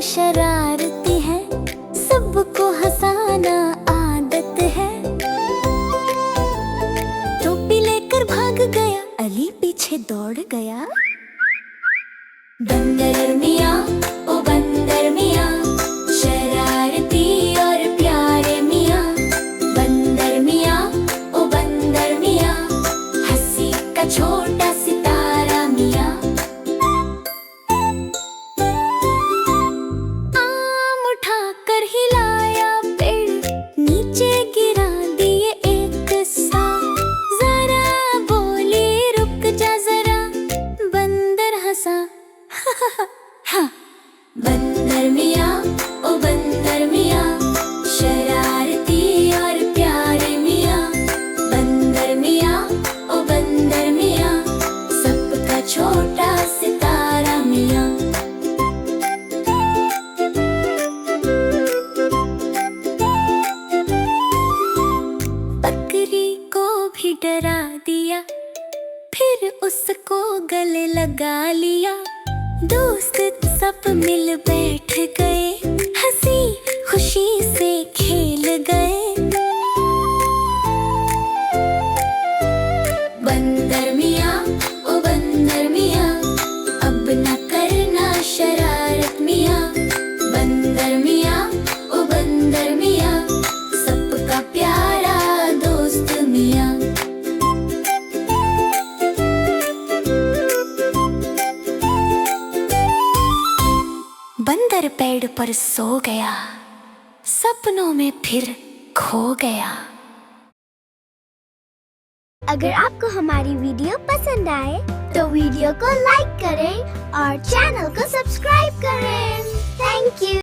शरारती है, सबको हंसाना आदत है। टोपी लेकर भाग गया, अली पीछे दौड़ गया। बंदर मियाँ ओ बंदर मियाँ, शरारती और प्यारे मियाँ। बंदर मियाँ ओ बंदर मियाँ, हंसी का छोटा सितारा मियाँ। आम उठाकर हिलाया पेड़, नीचे गिरा दिए एक सा। जरा बोले रुक जा जरा, बंदर हंसा हाँ। बंदर मियाँ ओ बंदर मियाँ, शरारती और प्यारे मियाँ। बंदर मियाँ ओ बंदर मियाँ, सबका छोटा सितारा मियाँ। बकरी को भी डरा दिया, फिर उसको गले लगा लिया। दोस्त सब मिल बैठ गए, हंसी खुशी से खेल गए। बंदर मियाँ ओ बंदर मियाँ, अब न करना शरारत मियाँ। बंदर मियाँ ओ बंदर मियाँ, सबका प्यारा दोस्त मियाँ। बंदर पेड़ पर सो गया, सपनों में फिर खो गया। अगर आपको हमारी वीडियो पसंद आए तो वीडियो को लाइक करें और चैनल को सब्सक्राइब करें। Thank you.